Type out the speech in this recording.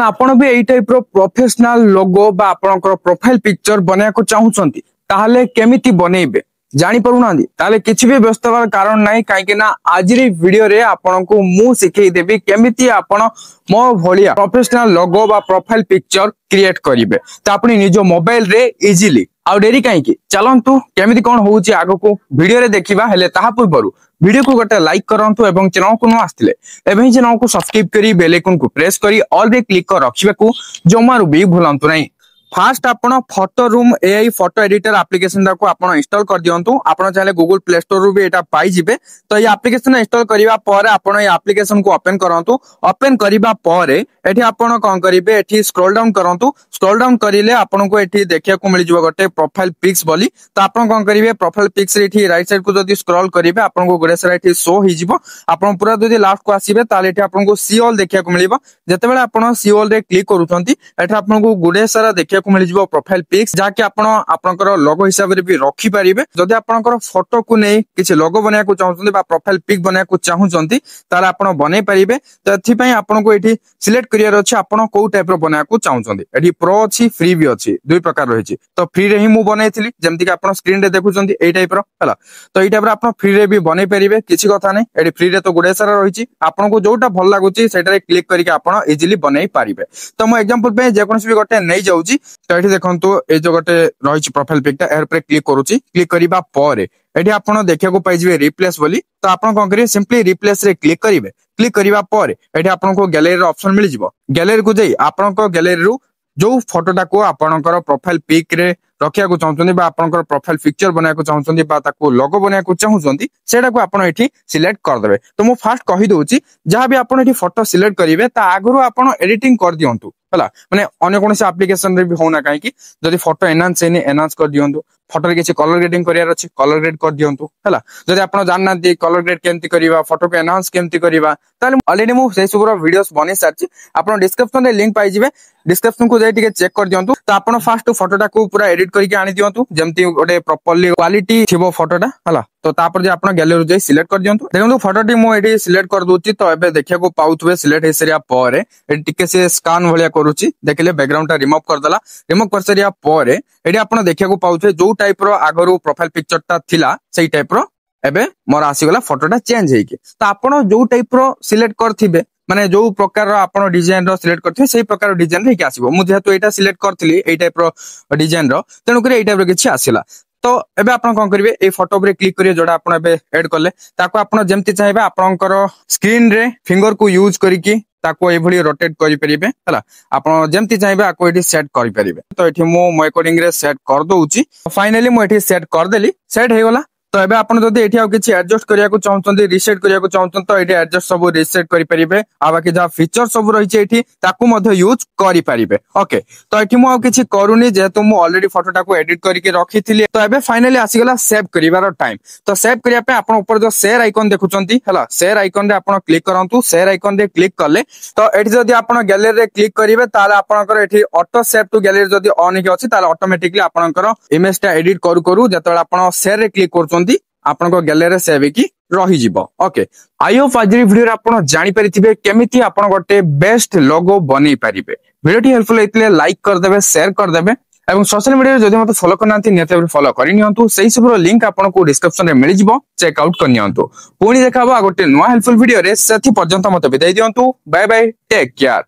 आपण भी एई टाइप रो प्रोफेशनल लोगो बा आपनकर प्रोफाइल पिक्चर बनाया को चाहूचंती ताहले केमिति बनेइबे जानि परुनांदी ताले किछि भी व्यस्त हवार कारण नाही काहे ना आज री वीडियो रे आपनको मु सिखै देबी केमिति आपण मो भलिया प्रोफेशनल लोगो बा प्रोफाइल पिक्चर क्रिएट करिवे त आपनी निजो मोबाइल रे इजीली आ डेरी काहे चलंतु केमिति कोन होउची आगो को वीडियो रे देखिबा हेले ताहा पूर्वरु वीडियो को गोटे लाइक करंतु एवं चैनल को न आस्थिले एवं चैनल को सब्सक्राइब करी बेल आइकन को प्रेस करी ऑल रे क्लिक कर रखिबा को जमारु भी भूलंतु नहीं। फास्ट आपण photo room AI photo editor application को आपण इंस्टॉल कर दियंतु आपण चाहे गूगल प्ले स्टोर रु भी एटा पाई जिवे तो ये एप्लीकेशन इंस्टॉल करिवा पर आपण ये एप्लीकेशन को ओपन करंतु ओपन करिवा पर एठी आपण कोन करिवे एठी स्क्रॉल डाउन करिले आपण को एठी देखिया को मिल जिवो गोटे प्रोफाइल पिक्स बोली तो आपण कोन करिवे प्रोफाइल पिक्स एठी राइट साइड को जदी स्क्रॉल करिवे आपण को गोटे सारा एठी शो हि जिवो आपण पूरा जदी लास्ट को आसीबे ताले एठी आपण को सी ऑल देखिया को मिलिबो जते बेले आपण सी ऑल रे क्लिक करूछंती एठी आपण को गोटे सारा देखिया को मिल जिवो प्रोफाइल पिक्स जाके आपण आपनकर लोगो हिसाब रे भी रखि परिबे जदी आपनकर फोटो को नै किछि लोगो बनाया को चाहउछंती बा प्रोफाइल पिक बनाया को चाहउछंती ताले आपण बनै परिबे त एथि पई आपण को एठी सिलेक्ट करियर अछि आपण को टाइप रो बनाया को चाहउछंती एठी प्रो अछि फ्री भी अछि दुई प्रकार रहिछि तो फ्री रे ही मु बनैथिली जेमति कि आपण स्क्रीन रे देखुछंती एई टाइप रो हला तो एई टाइप रो आपण फ्री रे भी बनै परिबे किछि कथा नै एठी फ्री रे तो गुडे सारा रहिछि आपण को जोटा भल लागुछि सेटा रे क्लिक करिके आपण इजीली बनै परिबे तो मु एग्जांपल पे जे कोनसी भी गोटे नै जाउछि तो एठी देखंतु ए जो गोटे रहिछि प्रोफाइल पिकटा एर पे क्लिक करूछि क्लिक करिबा पर एठी आपण देखिया को पाइ जिवे रिप्लेस बोली तो आपण कोन करिवे सिंपली रिप्लेस रे क्लिक करिवे क्लिक करिबा पर एठी आपण को गैलरी रो ऑप्शन मिल जिवो गैलरी को जाई आपण को गैलरी रु जो फोटोटा को आपणकर प्रोफाइल पिक रे रखिया को चाहउछंती बा आपणकर प्रोफाइल पिक्चर बनाया को चाहउछंती बा ताको लोगो बनाया को चाहउछंती सेटा को आपण एठी सिलेक्ट कर देबे तो मु फास्ट कहि दोउची जहां भी आपण एठी फोटो सिलेक्ट करिवे ता आगरु आपण एडिटिंग कर दियंतु हला माने अन्य कोनसे एप्लीकेशन रे भी होना काहे कि जदी फोटो एनहांस एने एनहांस कर दियंतु फोटो रे किछि कलर ग्रेडिंग करियार अछि कलर ग्रेड कर दियंतु हला जदी आपण जानना दे कलर ग्रेड केमति करिवा फोटो को एनहांस केमति करिवा ताले ऑलरेडी मु से सुबरो वीडियोस बनि सारछि आपण डिस्क्रिप्शन रे लिंक पाइ जिवे डिस्क्रिप्शन को जाई टिके चेक कर दियंतु तो आपण फास्ट फोटोटा को पूरा एडिट करके आनि दियंतु जेमति गोटे प्रॉपर्ली क्वालिटी थिबो फोटोटा हला तो तापर जे आपण गैलरी जाई सिलेक्ट कर दियंतु देखंतु फोटोटी मु एडी सिलेक्ट कर दोछि तो एबे देखिया को पाउथबे सिलेक्ट हेसरिया पर एडी टिके से स्कैन भलिया करूछि देखले बैकग्राउंड टा रिमूव कर दला रिमूव कर सरिया पर एडी आपण देखिया को पाउथबे जो टाइप रो आगरो प्रोफाइल पिक्चर टा थिला सेही टाइप रो एबे मोर आसी गला फोटोटा चेंज हेकी तो आपण जो टाइप रो सिलेक्ट करथिबे माने जो प्रकार आपण डिजाइन रो सिलेक्ट करथिबे सेही प्रकार डिजाइन रे कि आसीबो मु जेहेतु एटा सिलेक्ट करथिली एई टाइप रो डिजाइन रो तेनु करे एई टाइप रो किछि आसीला तो एबे आपण कोन करिवे ए फोटो रे क्लिक करिए जोडा आपण एबे ऐड करले ताको आपण जेमति चाहेबे आपनकर स्क्रीन रे फिंगर को यूज करिकि ताको ए भली रोटेट करि परिबे हला आपण जेमति चाहेबे आको एठी सेट करि परिबे तो एठी मो अकॉर्डिंग रे सेट कर दोउची फाइनली मो एठी सेट कर देली सेट हे गला तो एबे आपण जदी एठी आ किछि एडजस्ट करिया को चाहउछन्ती रीसेट करिया को चाहउछन्ती तो एठी एडजस्ट सब रीसेट करि परिबे आ बाकी जा फीचर सब रहि छै एठी ताकू मध्ये यूज करि परिबे ओके तो एठी मु आ किछि करूनी जेतु मु ऑलरेडी फोटोटा को एडिट करिके रखिथिली तो एबे फाइनली आसी गेला सेव करिवार टाइम तो सेव करिया पे आपण ऊपर जो शेयर आइकन देखुछन्ती हला शेयर आइकन रे आपण क्लिक करंतु शेयर आइकन रे क्लिक करले तो एठी जदी आपण गैलरी रे क्लिक करिवे ताले आपनकर एठी ऑटो सेव टू गैलरी जदी ऑन हे अछि ताले ऑटोमेटिकली आपनकर इमेज टा एडिट करू करू जतबेला आपण शेयर रे क्लिक करछन्ती आपण को गैलरी रे सेव की रही जिवो ओके आई होप आज वीडियो रे आपण जानि परिथिबे केमिति आपण गोटे बेस्ट लोगो बनै परिबे वीडियो हेल्पफुल हेतले लाइक कर देबे शेयर कर देबे एवं सोशल मीडिया जदि मते फॉलो करनांती नियत फॉलो करि नियंतु सेही सबरो लिंक आपण को डिस्क्रिप्शन रे मिलि जिवो चेक आउट कर नियंतु पुणी देखाबो आ गोटे नवा हेल्पफुल वीडियो रे सेथि पर्यंत मते बिदाई दियंतु बाय बाय टेक केयर।